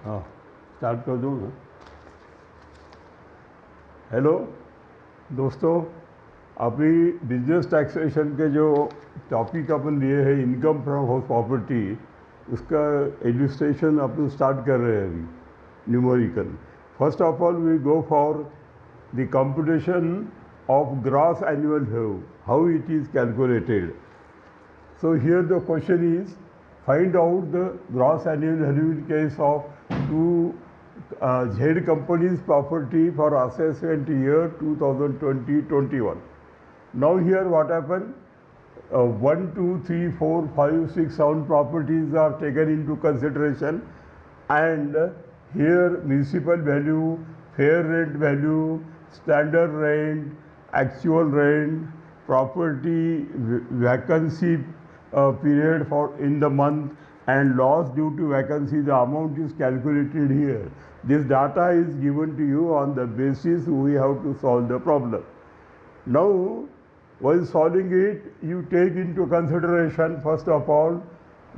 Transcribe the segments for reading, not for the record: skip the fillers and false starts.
हाँ स्टार्ट कर दूँ ना। हेलो दोस्तों, अभी बिजनेस टैक्सेशन के जो टॉपिक अपन लिए हैं इनकम फ्रॉम हाउस प्रॉपर्टी, उसका इलस्ट्रेशन अपन स्टार्ट कर रहे हैं अभी numerical. First of all we go for the computation of gross annual how it is calculated. So here the question is, find out the gross annual value in case of two Z companies property for assessment year 2020-21. Now here what happened? 1, 2, 3, 4, 5, 6, 7 properties are taken into consideration, and here municipal value, fair rent value, standard rent, actual rent, property vacancy period for in the month, and loss due to vacancy, the amount is calculated here. This data is given to you. On the basis we have to solve the problem. Now while solving it, you take into consideration first of all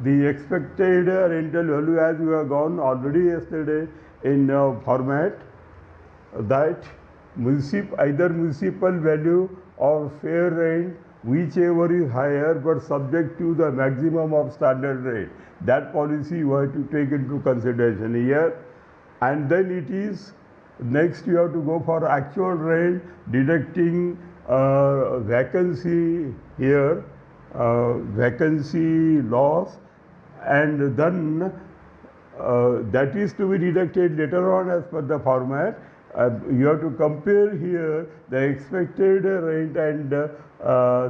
the expected rental value, as we have gone already yesterday in format, that either municipal value or fair rent, whichever is higher but subject to the maximum of standard rate. That policy you have to take into consideration here. And then it is next you have to go for actual rent, deducting vacancy here, vacancy loss, and then that is to be deducted later on as per the format. You have to compare here the expected rent and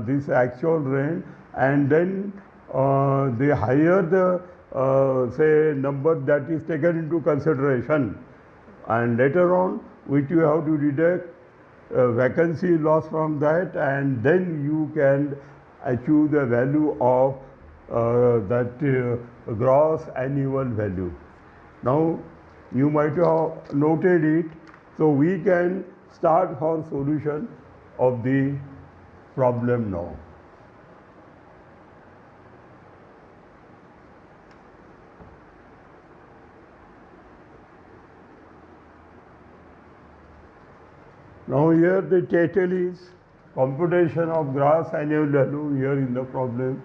this actual rent, and then the higher the say number that is taken into consideration, and later on which you have to deduct vacancy loss from that, and then you can achieve the value of that gross annual value. Now you might have noted it, so we can start for solution of the problem now. Now here the title is computation of gross annual value here in the problem.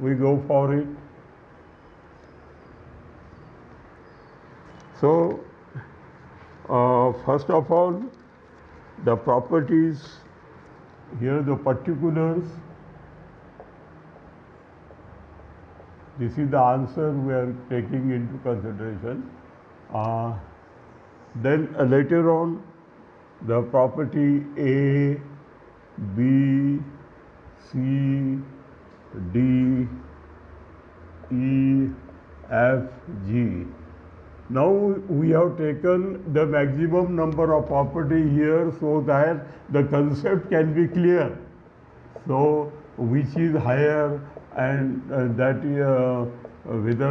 We go for it. So first of all, the properties, here the particulars, this is the answer we are taking into consideration. Then later on, the property A, B, C, D, E, F, G. Now we have taken the maximum number of property here so that the concept can be clear. So which is higher, and that whether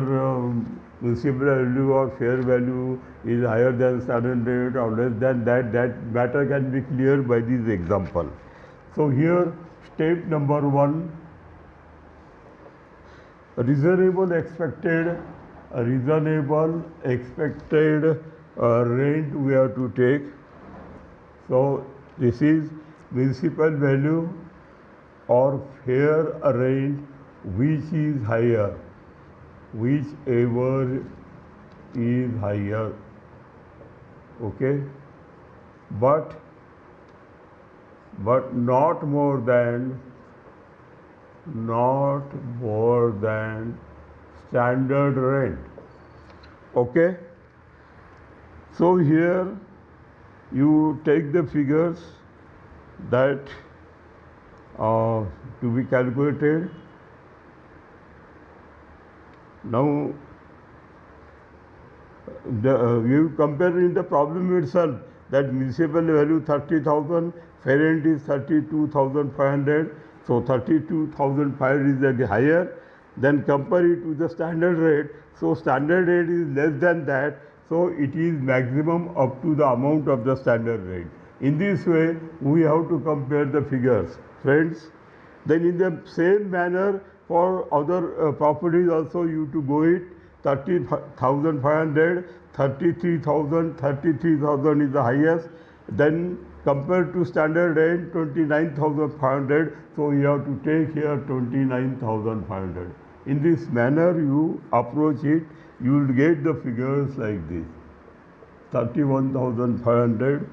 municipal value or fair value is higher than standard rate or less than that, that matter can be clear by this example. So here step number 1, reasonable expected rent we have to take. So this is municipal value or fair rent which is higher, whichever is higher, okay, but not more than standard rent, okay. So here you take the figures that to be calculated. Now you compare in the problem itself that municipal value 30,000, fair rent is 32,500, so 32,500 is the higher. Then compare it with the standard rate, so standard rate is less than that, so it is maximum up to the amount of the standard rate. In this way we have to compare the figures, friends. Then in the same manner for other properties also you to go it 30,500, 33,000, 33,000 is the highest. Then compared to standard rent 29,500, so you have to take here 29,500. In this manner you approach it, you will get the figures like this: 31,500,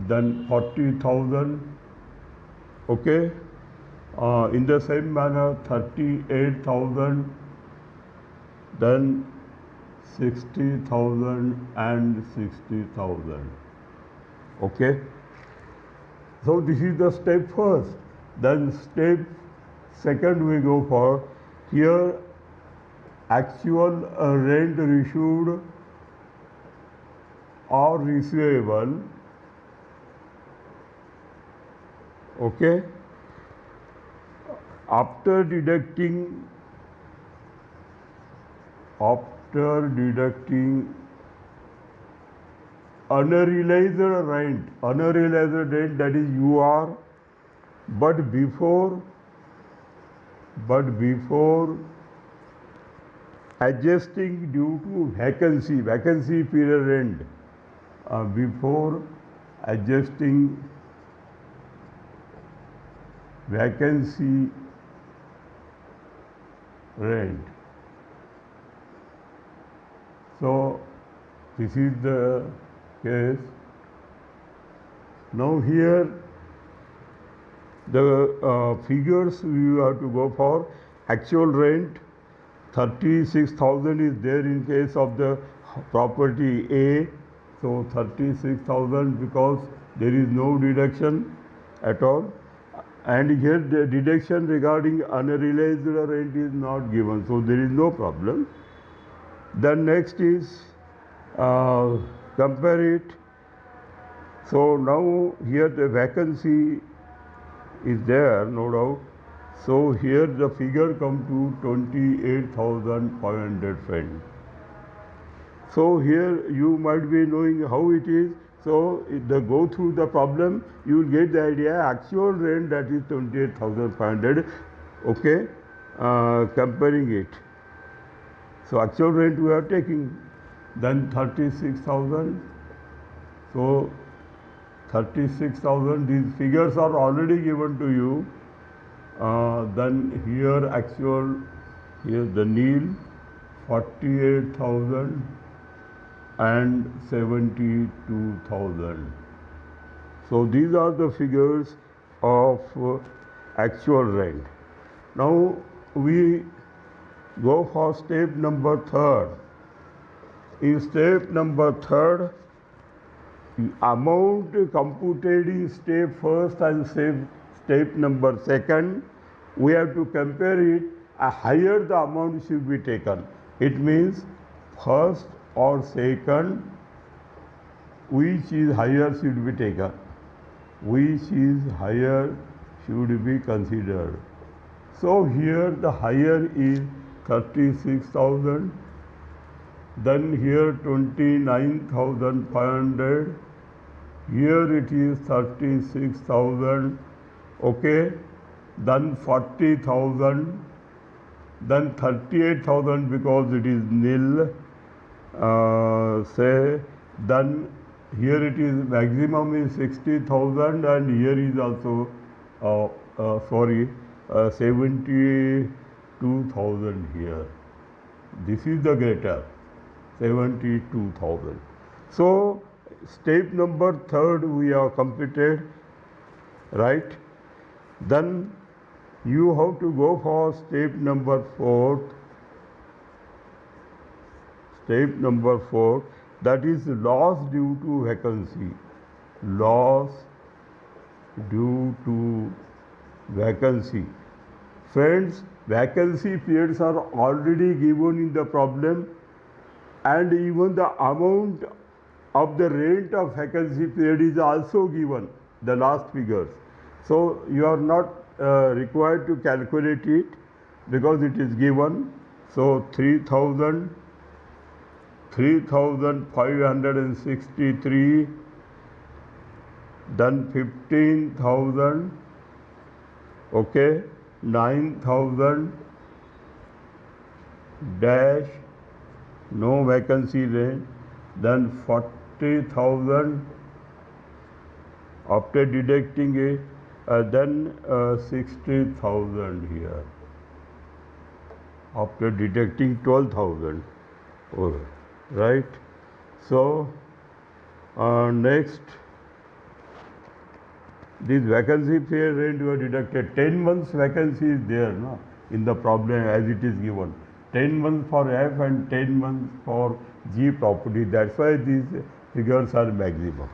then 40,000, okay. In the same manner 38,000, then 60,000 and 60,000, okay. So this is the step first. Then step second we go for, here actual rent issued or receivable, okay, after deducting unrealized rent, that is UR, but before adjusting due to vacancy period rent, before adjusting vacancy rent. So this is the case. Now here the figures we have to go for. Actual rent 36,000 is there in case of the property A. So 36,000 because there is no deduction at all. And here the deduction regarding unrealized rent is not given, so there is no problem. Then next is compare it. So now here the vacancy is there, no doubt. So here the figure come to 28,500 friends. So here you might be knowing how it is. So go through the problem, you will get the idea. Actual rent, that is 28,500, okay, comparing it. So actual rent we are taking, then 36,000. So 36,000, these figures are already given to you. Then here actual, here the nil, 48,000 and 72,000. So these are the figures of actual rent. Now we go for step number third. In step number third, amount computed in step first and step number second, we have to compare it. A higher the amount should be taken. It means first or second, which is higher should be taken. Which is higher should be considered. So here the higher is 36,000. Then here 29,500. Here it is 36,000. Okay. Then 40,000. Then 38,000 because it is nil. Then here it is maximum is 60,000 and here is also 72,000 here. This is the greater 72,000. So step number third we have completed, right? Then you have to go for step number fourth. Step number 4, that is loss due to vacancy. Loss due to vacancy. Friends, vacancy periods are already given in the problem, and even the amount of the rent of vacancy period is also given, the last figures. So you are not required to calculate it because it is given. So 3,563, then 15,000, okay, 9,000, dash, no vacancy range, then 40,000 after deducting it, then 60,000 here after deducting 12,000. Right. So next, this vacancy pay rent you are deducted. 10 months vacancy is there, no, in the problem as it is given. 10 months for F and 10 months for G property. That's why these figures are maximum.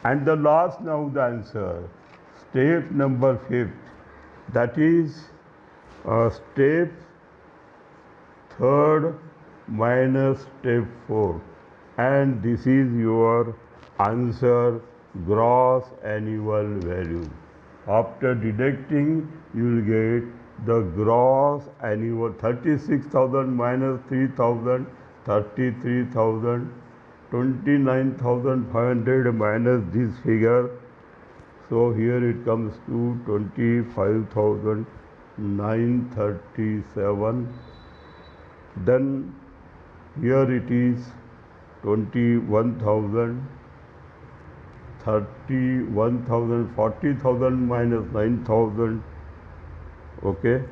And the last, now the answer, step number 5th, that is step 3rd minus step 4, and this is your answer, gross annual value. After deducting, you will get the gross annual 36,000 minus 3,000, 33,000, 29,500 minus this figure. So here it comes to 25,937. Then here it is 21,000, 31,000, 40,000 minus 9,000. Okay.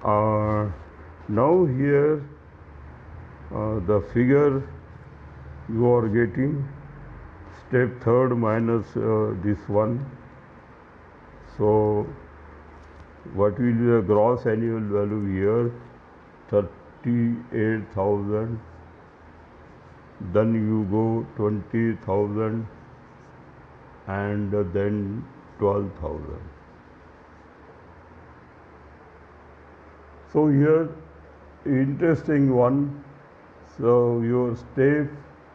Now here the figure you are getting step 3rd minus this one. So what will be the gross annual value here? 38,000. Then you go 20,000 and then 12,000. So here interesting one. So your step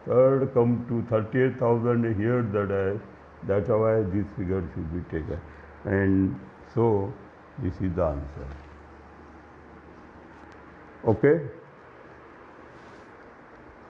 3rd come to 38,000 here, that's why this figure should be taken. And so this is the answer. Okay.